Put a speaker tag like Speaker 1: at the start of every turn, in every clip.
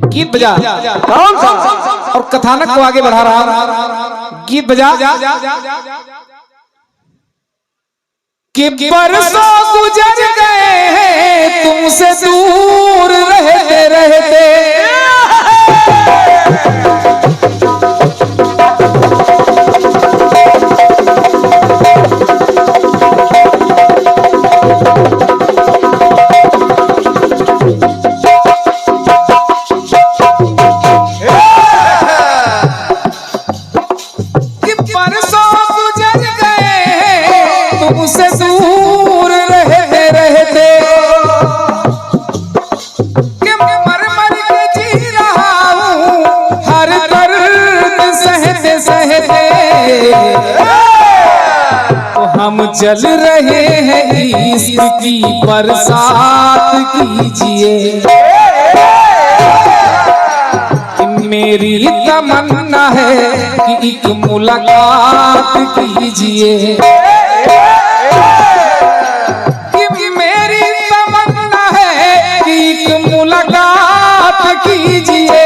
Speaker 1: गीत बजा।
Speaker 2: कौन सा?
Speaker 1: और कथानक को आगे बढ़ा रहा। गीत बजा कि बरसों गुजर गए हैं तुमसे दूर रहते रहते, तुमसे दूर रहते रहते, कि मर मर के जी रहा हूँ हर दर्द सहते सहते, तो हम जल रहे हैं इश्क की बरसात कीजिए। मेरी तमन्ना है कि एक मुलाकात कीजिए। मेरी तमन्ना है कि एक मुलाकात कीजिए,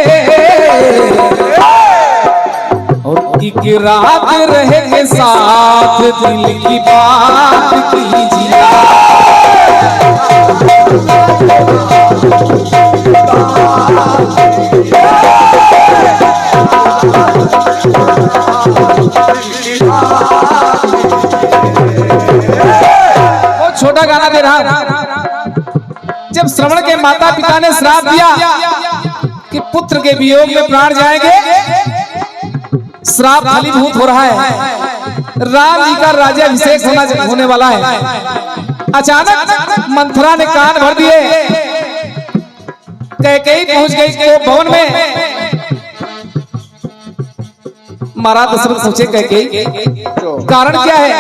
Speaker 1: और एक रात रहे के साथ दिल की बात कीजिए। छोटा गाना दे रहा। जब श्रवण के माता पिता ने श्राप दिया कि पुत्र के वियोग में प्राण जाएंगे, श्राप फलीभूत हो रहा है। राम जी का राज्याभिषेक होने वाला है। अचानक मंथरा ने कान भर दिए। कैकेयी पहुंच गई तो भवन में। महाराज दशरथ पूछे कैकेयी कारण क्या है?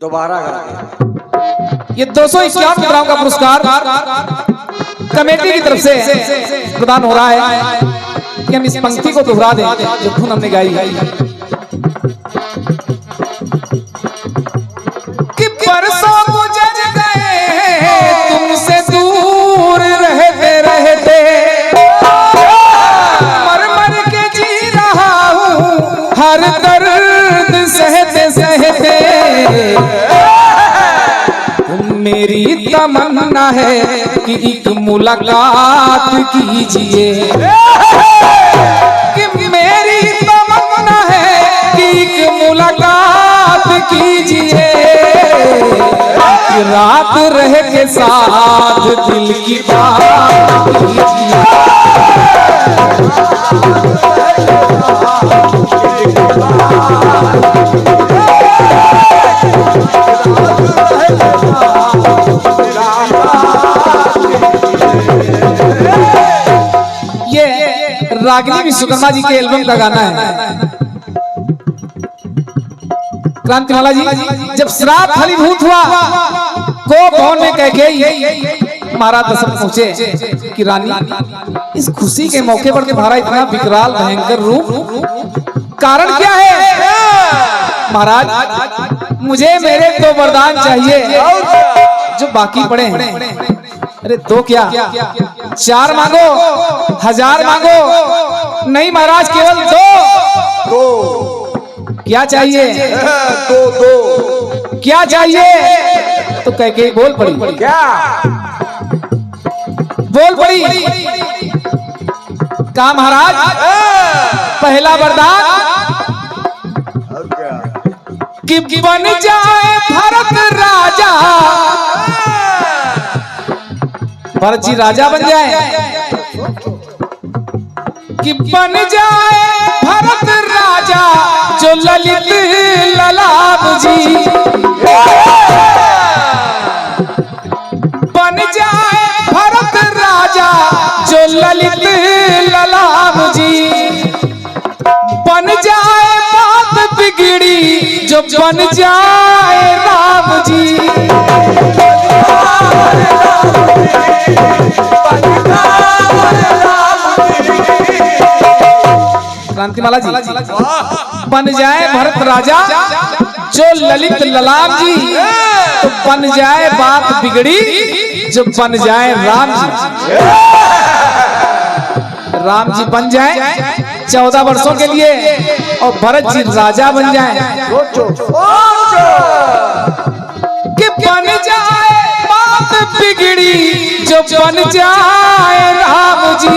Speaker 2: दोबारा
Speaker 1: ये 251 मुद्राओं का पुरस्कार कमेटी की तरफ से प्रदान हो रहा है कि हम इस पंक्ति को दोहरा दें जो धुन हमने गाई। कि बरसों गुजर गए तुमसे दूर रहते रहते, मर मर के जी रहा हूँ हर दर्द सहते सहते, मेरी तमन्ना है कि एक मुलाकात कीजिए। कि मेरी तमन्ना है कि एक मुलाकात कीजिए, रात रह के साथ दिल की बात कीजिए। रागिनी विश्वकर्मा जी के एल्बम का गाना है। क्रांतिमाला जी जब श्राप फलीभूत हुआ को भवन में कैकेयी महाराज दशरथ पूछे कि रानी इस खुशी के मौके पर तुम्हारा इतना विकराल भयंकर रूप कारण क्या है? महाराज मुझे मेरे 2 वरदान चाहिए जो बाकी पड़े हैं। अरे 2 क्या 4 मांगो, 1000 मांगो, नहीं महाराज केवल 2। क्या चाहिए?
Speaker 2: 2
Speaker 1: क्या चाहिए? तो कैकेयी बोल पड़ी।
Speaker 2: क्या
Speaker 1: बोल पड़ी? कहा महाराज पहला वरदान कि बन जाए भरत राजा, भरत जी राजा बन जाए। कि बन जाए भरत राजा जो ललित ललाट जी, बन जाए भरत राजा जो ललित ललाट जी, बन जाए बात बिगड़ी जो बन जाए राम जी। क्रांतिमाला जी बन जाए भरत राजा जो ललित ललाम जी, तो बन जाए बात बिगड़ी, जो बन जाए राम जी। राम जी बन जाए 14 वर्षों के लिए और भरत जी राजा बन जाए। कि बन जाए बात बिगड़ी, जो बन जाए राम जी।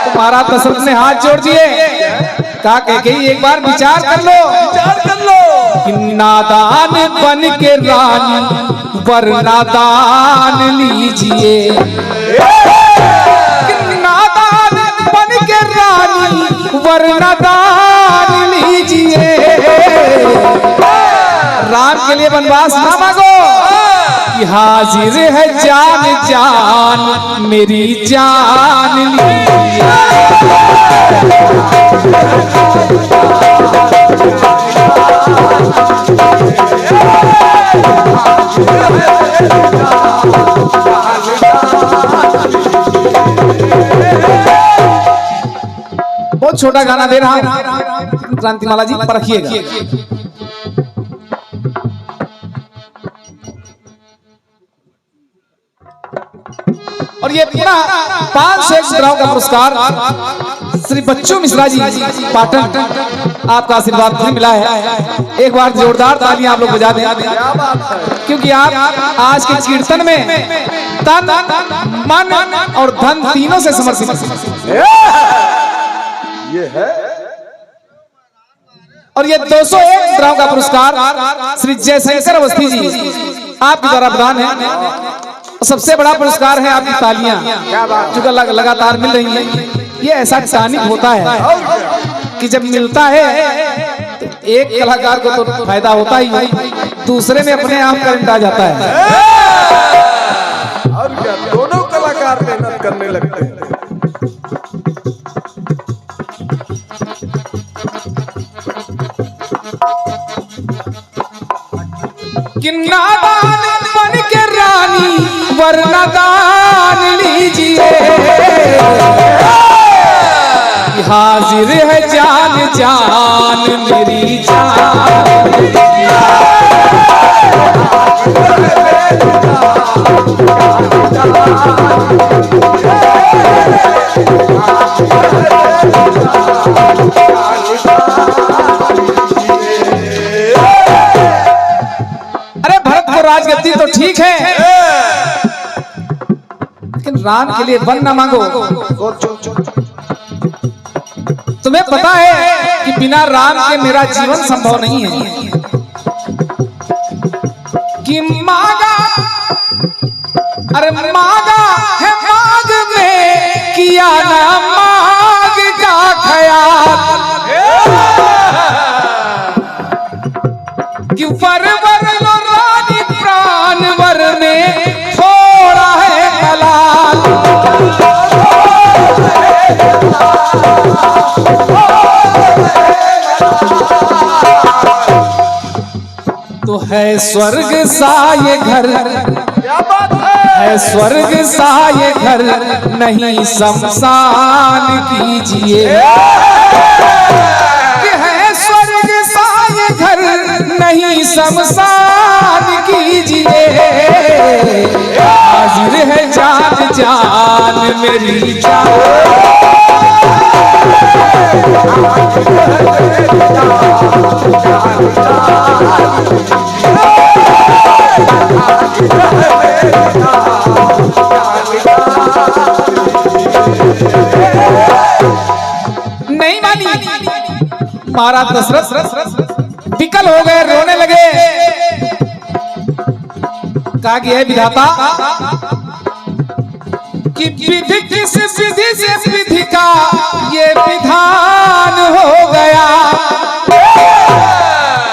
Speaker 1: तुम्हारा दशरथ ने हाथ जोड़ दिए, कहा कि एक बार विचार कर लो, कि नादान बन के रानी वरना दान लीजिए। नादान बन के रानी वरना दान लीजिए। राम के लिए वनवास ना मांगो, कि हाजिर है जान जान मेरी जान लीजिए। बहुत छोटा गाना दे रहा हूं, क्रांतिमाला जी परखिएगा। और ये पूरा 500 मुद्राओं का पुरस्कार श्री बच्चू मिश्रा जी पाटन, आपका आशीर्वाद भी मिला है। एक बार जोरदार तालियां आप लोग बजा दें, क्योंकि आप आज के कीर्तन में तन मन और धन तीनों से समर्पित
Speaker 2: ये है।
Speaker 1: और ये 201 मुद्राओं का पुरस्कार श्री जयशंकर अवस्थी जी आपके द्वारा प्रदान है। सबसे बड़ा पुरस्कार है आपकी तालियां, जो लगातार मिल रही हैं। ये ऐसा टानिक होता है कि जब मिलता है तो एक कलाकार को तो फायदा होता ही है, दूसरे में अपने आप करंट आ जाता है।
Speaker 2: और क्या, दोनों कलाकार मेहनत करने लगते हैं।
Speaker 1: कि नादान बन के रानी वरना दान लीजिए। हाजिर है जान जान मेरी जान। अरे भरत को राजगद्दी तो ठीक है, लेकिन राम के लिए वन ना मांगो। तुम्हें पता है कि बिना राम के मेरा जीवन संभव नहीं है। कि मांगा, अरे मांगा है मांग में, किया ना मांग का ख्याल। कि वर वर लो रानी प्राण वर में थोड़ा है कलाल। तो है स्वर्ग सा ये घर, है स्वर्ग सा ये घर, नहीं शमशान कीजिए। है स्वर्ग सा ये घर, नहीं शमशान कीजिए। हाजिर है जान जान मेरी जान। नहीं मानी, महाराज दशरथ विकल हो गए, रोने लगे। कहा कि है विधाता कि विधि किस विधि से विधि का ये विधान हो गया।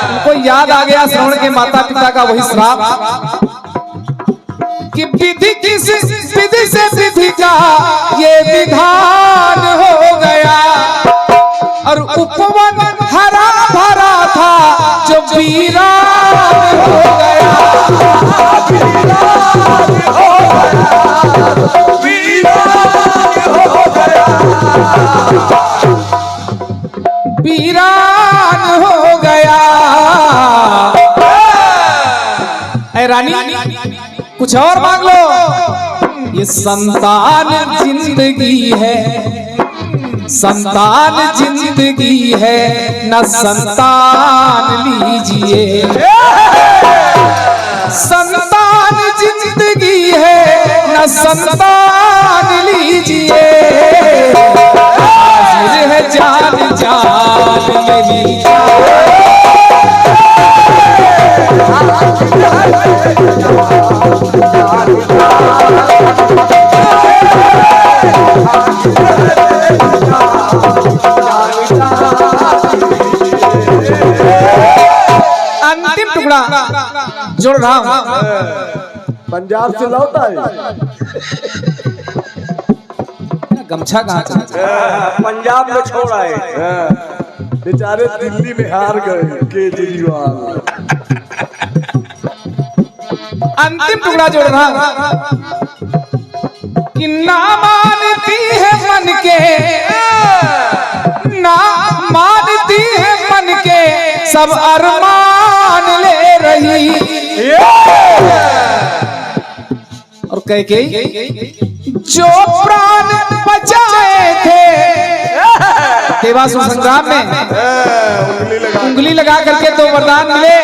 Speaker 1: उनको याद आ गया श्रवण के माता पिता का वही श्राप कि विधि किस विधि से विधि का ये विधान हो गया। और उपवन हरा भरा था जो वीरान हो गया। वीरान हो रानी कुछ और मांग लो। ये संतान जिंदगी है, संतान जिंदगी है, न संतान लीजिए। संतान जिंदगी है, न संतान लीजिए। हाजिर है जान जान मेरी अंतिम टुकड़ा जोड़ रहा हूं।
Speaker 2: पंजाब से लौटा है।
Speaker 1: गमछा कहाँ
Speaker 2: पंजाब में छोड़ आए। बेचारे दिल्ली में हार गए केजरीवाल।
Speaker 1: अंतिम टुकड़ा जोड़ रहा हूं कि ना मानती है मन के, ना मानती है मन के सब अरमान ले रही। और कह के जो प्राण बचाए थे देवासुर संग्राम में, उंगली लगा करके तो वरदान मिले।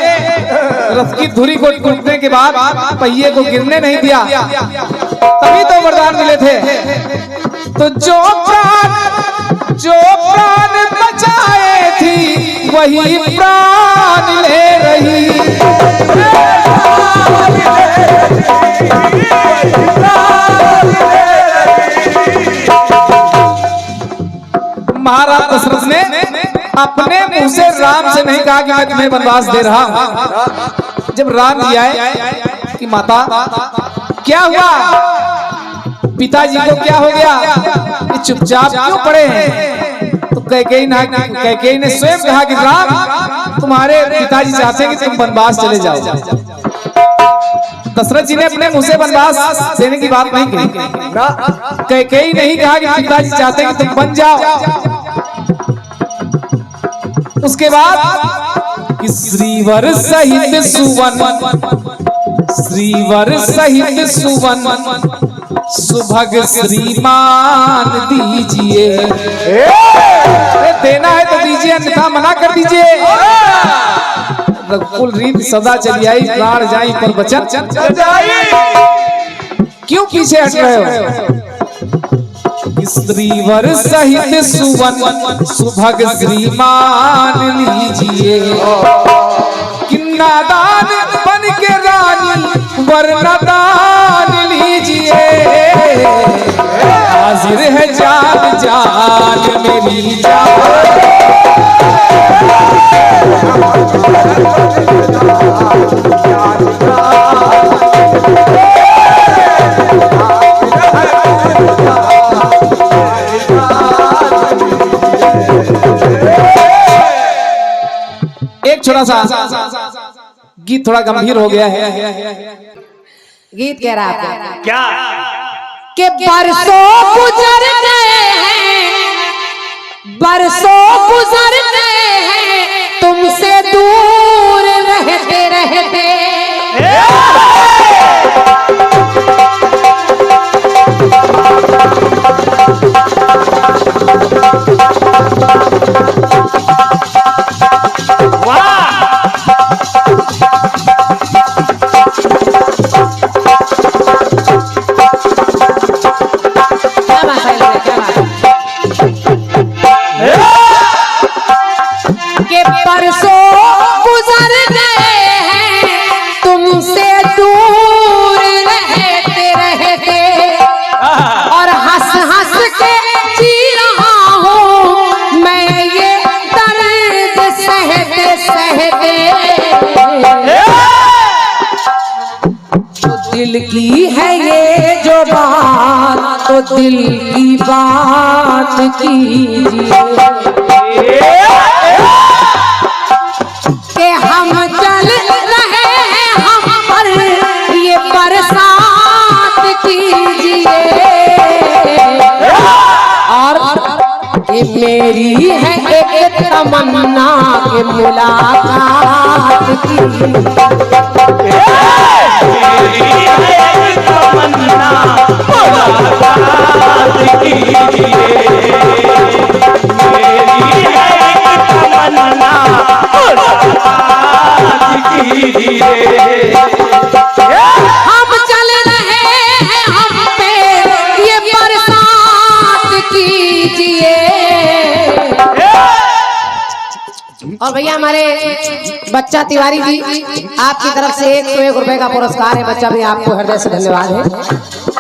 Speaker 1: रथ की धुरी को टूटने के बाद पहिए को गिरने नहीं दिया, तभी तो वरदान मिले थे। तो जो प्राण बचाए थी वही प्राण ले रही। महाराज दशरथ ने अपने मुंह से राम से नहीं कहा कि मैं तुम्हें वनवास दे रहा हूं। जब राम जी आए कि माता क्या हुआ, पिताजी को क्या हो गया, ये चुपचाप क्यों पड़े हैं? तो कैकेयी ने स्वयं कहा कि राम तुम्हारे पिताजी चाहते हैं कि तुम वनवास चले जाओ। दशरथ जी ने अपने मुंह से वनवास देने की बात नहीं कही। कैकेयी नहीं कहा कि पिताजी चाहते हैं कि तुम बन जाओ। उसके बाद श्रीवर सहित सुवन, श्रीवर सहित सुवन सुभग श्रीमान दीजिए। देना है तो दीजिए, अन्यथा मना कर दीजिए। कुल रीत सदा चली आई, प्राण जाई पर बचन क्यों पीछे हट रहे हो? श्रीवर सहित सुवन सुभग श्रीमान लीजिए। किन्नादान बन के रानी वरनादान लीजिए। हाजिर है जान जान मेरी जान। एक छोटा सा गीत थोड़ा गंभीर हो गया है।
Speaker 3: गीत कह रहा है
Speaker 4: क्या
Speaker 3: कि बरसों गुजर गए हैं, बरसों गुजर गए हैं तुमसे दूर रहते रहते। दिल की है ये जो बात तो दिल की बात कीजिए कि हम चल रहे हैं, हम पर ये बरसात कीजिए। और ये मेरी है एक तमन्ना कि मुलाकात कीजिए। और भैया हमारे बच्चा तिवारी जी आपकी तरफ से 101 रुपए का पुरस्कार है। बच्चा भी आपको हृदय से धन्यवाद है।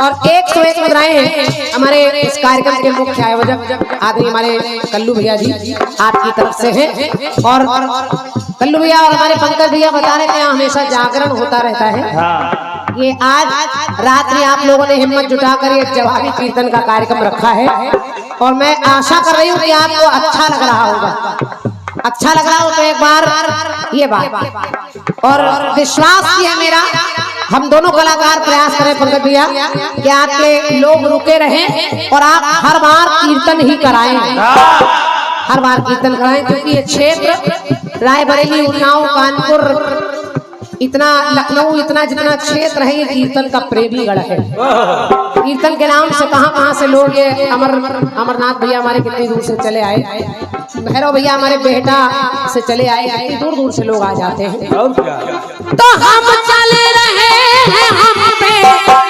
Speaker 3: और 101 मुद्राएं हैं हमारे इस कार्यक्रम के मुख्य आयोजक आदरणीय हमारे कल्लू भैया जी आपकी तरफ से है। और कल्लू भैया और हमारे पंकज भैया बता रहे थे हमेशा जागरण होता रहता है। ये आज रात में आप लोगों ने हिम्मत जुटाकर ये जवाबी कीर्तन का कार्यक्रम रखा है और मैं आशा कर रही हूँ कि आपको अच्छा लग रहा होगा। अच्छा लग रहा हो तो एक बार ये बात और विश्वास किया मेरा हम दोनों कलाकार प्रयास करें पंकज भैया कि आपके लोग रुके रहें और आप हर बार कीर्तन ही कराएं, हर बार कीर्तन कराएं क्योंकि ये क्षेत्र रायबरेली, उन्नाव, कानपुर, इतना लखनऊ, इतना जितना क्षेत्र है ये कीर्तन का प्रेमी गढ़ है। कीर्तन के नाम से कहां से लोग ये अमरनाथ भैया हमारे कितनी दूर से चले आए, भैरव भैया हमारे बेहटा से चले आए, दूर दूर से लोग आ जाते हैं। तो हम चले रहे हैं, हम पे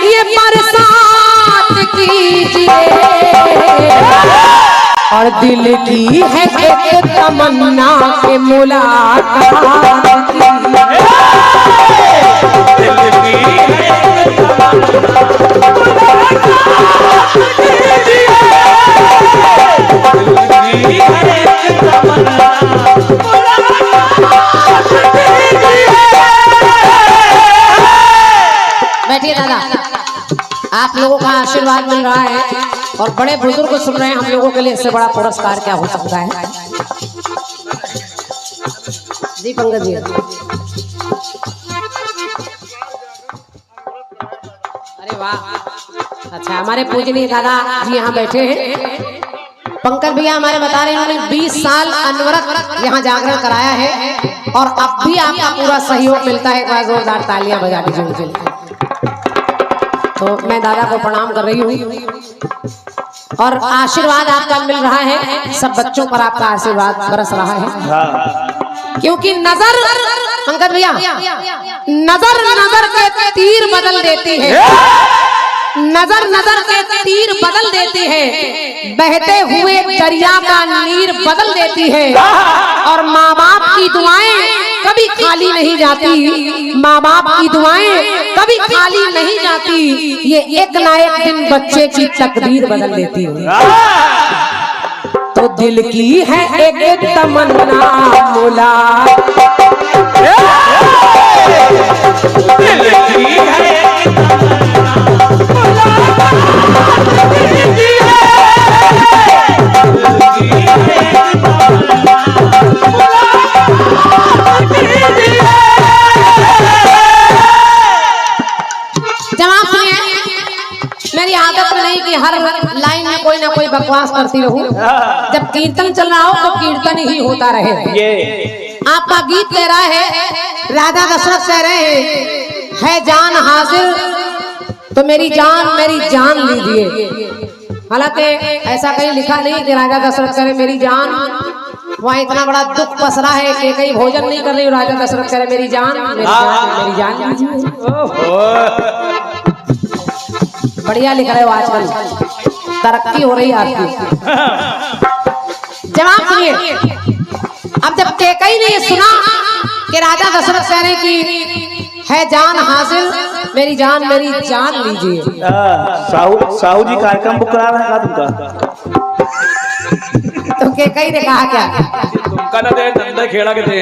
Speaker 3: ये बरसात कीजिए और दिल की है एक तमन्ना के मुलाकात बैठिए दादा, आप लोगों का आशीर्वाद मिल रहा है और बड़े बुजुर्ग सुन रहे हैं। हम लोगों के लिए इससे बड़ा पुरस्कार क्या हो सकता है। जी पंकज जी, अरे वाह, अच्छा हमारे पूजनीय दादा जी यहाँ बैठे हैं। पंकज भैया हमारे बता रहे हैं उन्होंने 20 साल अनवरत यहाँ जागरण कराया है और अब भी आपका पूरा सहयोग मिलता है। एक बार जोरदार तालियां बजा दीजिए उनके लिए। तो मैं दादा को प्रणाम कर रही हूँ और आशीर्वाद आपका मिल रहा है, सब बच्चों पर आपका आशीर्वाद बरस रहा है क्योंकि नजर पंकज भैया नजर नजर के तीर बदल देती है, नजर नजर के तीर बदल देती है, बहते हुए दरिया का नीर बदल देती है और माँ बाप की दुआएं कभी खाली नहीं जाती, माँ बाप की दुआएं कभी खाली नहीं जाती। ये एक ना एक दिन बच्चे की तकदीर बदल देती है। तो दिल की है एक तमन्ना मुला, दिल की है मेरी आदत नहीं कि हर लाइन में कोई ना कोई बकवास करती रहूं। जब कीर्तन चल रहा हो तो कीर्तन ही होता रहे। आपका गीत कह रहा है, राजा दशरथ कह रहे है जान हाजिर तो मेरी जान लीजिए। हालांकि ऐसा कहीं लिखा नहीं कि राजा दशरथ करे मेरी जान, वहाँ इतना बड़ा दुख पसरा है कि कहीं भोजन नहीं कर रही, राजा दशरथ करे मेरी जान लीजिए। बढ़िया लिख रहे हो, आजकल तरक्की हो रही है आपकी। जवाब सुनिए, अब जब कैकेयी ने ये सुना कि राजा दशरथ कह रहे कि है जान हासिल मेरी जान लीजिए।
Speaker 2: साहू जी कार्यक्रम बुक करा रहा है तुमका,
Speaker 3: तो कैकेयी ने कहा क्या,
Speaker 2: तुमका ना दे नंदा खेड़ा के दे।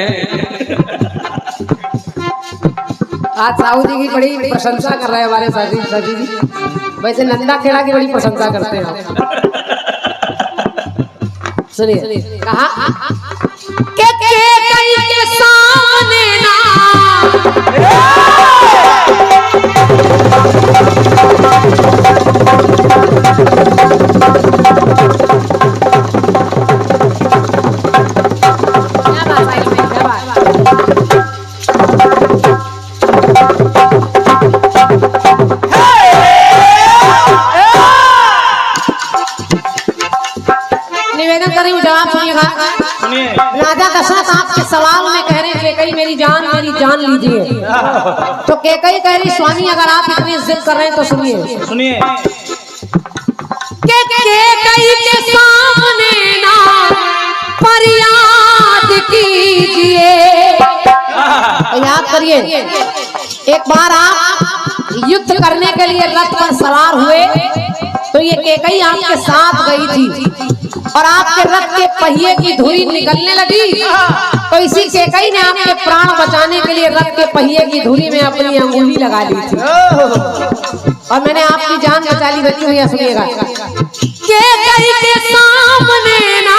Speaker 3: आज साहू जी की बड़ी प्रशंसा कर रहे हैं हमारे साथी जी। वैसे नंदा खेड़ा की बड़ी प्रशंसा करते हैं। सुनिए कहा के कैकेयी के सामने ना निवेदन कर रही हूँ, जवाब सुनिएगा। राजा दशरथ आपके सवाल में कह रहे हैं कैकेयी मेरी जान लीजिए, तो कैकेयी कह रही स्वामी अगर आप इतनी जिद कर रहे हैं तो सुनिए। कैकेयी के सामने ना फरियाद की याद करिए, एक बार आप युद्ध करने के लिए रथ पर सवार हुए तो ये केकई आपके साथ गई थी और आपके रथ के पहिए की धुरी निकलने लगी तो इसी केकई ने आपके प्राण बचाने के लिए रथ के पहिए की धुरी में अपनी अंगुली लगा ली थी और मैंने आपकी जान बचा ली। बच्चों भैया सुनिएगा, केकई के सामने ना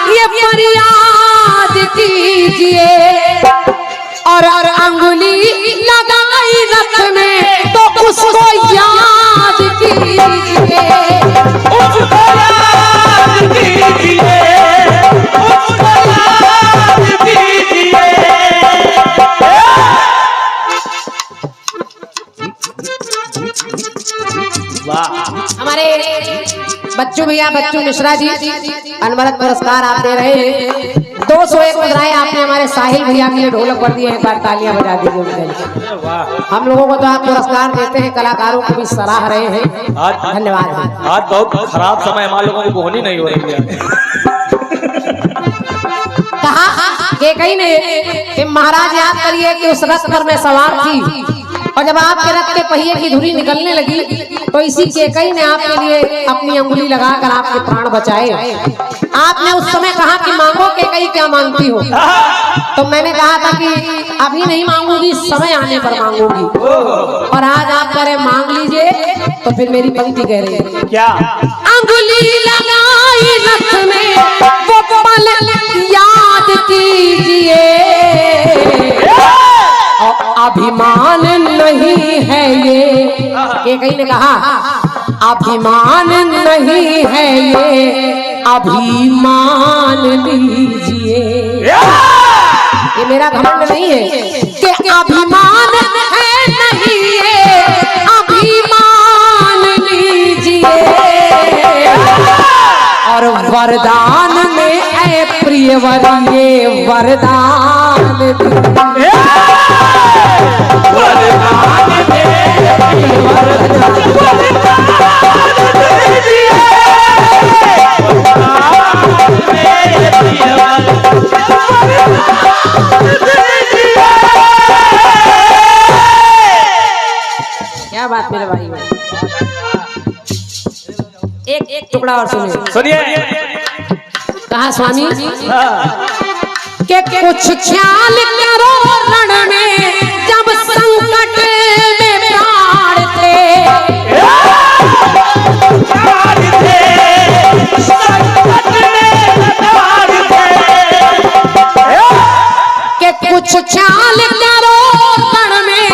Speaker 3: ये फरियाद कीजिए और अंगुली लगाई रथ में तो उसको याद कीजिए,
Speaker 4: उसको याद कीजिए, उसको याद कीजिए।
Speaker 3: हमारे बच्चों भैया बच्चों मिश्रा जी अनवरत पुरस्कार आप दे रहे हैं। 201 मुद्राएं आपने हमारे साहिल भैया के लिए ढोलक पर दिए हैं, एक बार तालियां बजा दीजिए उनके। हम लोगों को तो आप पुरस्कार देते हैं, कलाकारों को भी सराह रहे हैं, धन्यवाद।
Speaker 4: आज बहुत खराब समय हमारे लोगों को बोहनी नहीं हो रही है।
Speaker 3: कहा केकई ने कि महाराज याद करिए कि उस रथ पर मैं सवार थी और जब आपके रथ के पहिए की धुरी निकलने लगी तो इसी केकई ने आपके लिए अपनी अंगुली लगाकर आपके प्राण बचाए। आपने उस समय कहा कि मांगो केकई, क्या मांगती हो? तो मैंने कहा था कि अभी नहीं मांगूंगी, समय आने पर मांगूंगी। और आज आप कह रहे मांग लीजिए तो फिर मेरी पंक्ति कह रही है
Speaker 4: क्या?
Speaker 3: अंगुली लगाई रथ में वो पल याद कीजिए, अभिमान नहीं है ये कहीं ने कहा अभिमान नहीं है ये, अभिमान लीजिए। ये मेरा घमंड नहीं है कि अभिमान है नहीं ये, अभिमान लीजिए और वरदान में ऐ प्रियवर ये वरदान क्या बात मेरे भाई। एक टुकड़ा और सुनिए। कहा स्वामी के कुछ ख्याल करो रण में जब संकट में प्राण थे, के कुछ ख्याल करो रण में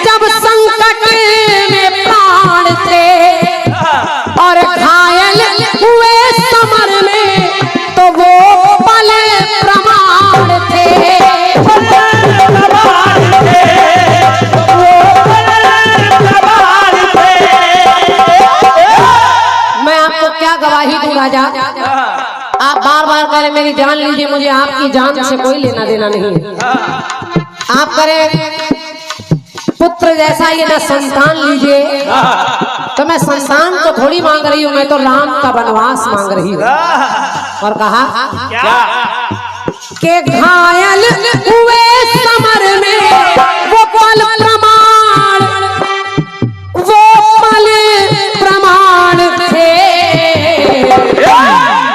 Speaker 3: जब संकट में प्राण थे और घायल हुए समर में तो वो पल प्रमाण थे। मैं आपको क्या गवाही दूं राजा, आप बार बार करें मेरी जान लीजिए, मुझे आपकी जान से कोई लेना देना नहीं है। आप करें पुत्र जैसा ये ना संतान लीजिए तो मैं संतान तो थोड़ी मांग रही हूँ, मैं तो राम का वनवास मांग रही हूँ। और कहा के घायल हुए समर में वो पल प्रमाण, वो पल प्रमाण थे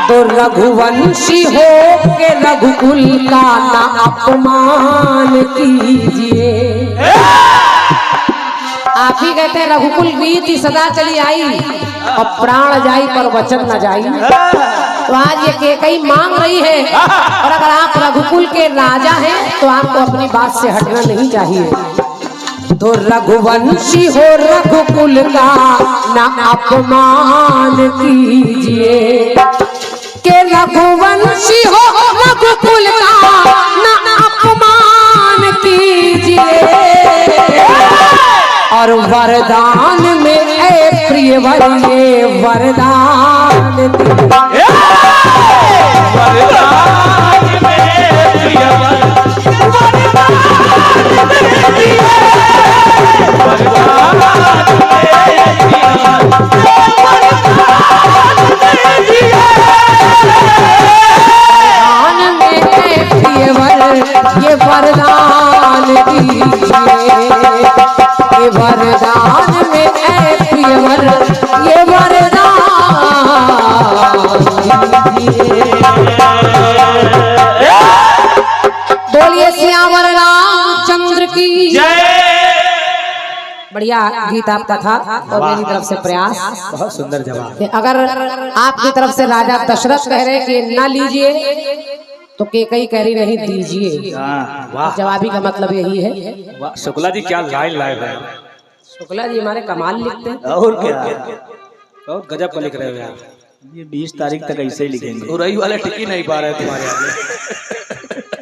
Speaker 3: तो रघुवंशी हो के रघुकुल का ना अपमान कीजिए। आप ही कहते हैं रघुकुल रीति सदा चली आई और प्राण जाई पर वचन न जाई। तो आज ये केकई मांग रही है और अगर आप रघुकुल के राजा हैं तो आपको अपनी बात से हटना नहीं चाहिए। तो रघुवंशी हो रघुकुल का ना अपमान कीजिए, के रघुवंशी हो रघुकुल का ना अपमान कीजिए और वरदान में ऐ प्रियवर ये वरदान ये वरदान वरदान में ऐ प्रियवर ये वरदान बोलिए सियावर रामचंद्र की
Speaker 4: जय।
Speaker 3: बढ़िया गीत आपका था और मेरी तरफ से प्रयास।
Speaker 4: बहुत सुंदर जवाब।
Speaker 3: कि अगर आपकी तरफ से राजा दशरथ कह रहे कि ना लीजिए तो केकई कह रही नहीं दीजिए।
Speaker 4: वाह
Speaker 3: जवाबी का मतलब यही है।
Speaker 4: वाह, शुक्ला जी क्या लाइन लाए हैं।
Speaker 3: शुक्ला जी हमारे कमाल लिखते हैं।
Speaker 2: और क्या,
Speaker 4: बहुत गजब का लिख रहे हो यार।
Speaker 2: ये 20 तारीख तक ऐसे ही लिखेंगे।
Speaker 4: उरई वाले टिक ही नहीं पा रहे तुम्हारे आगे।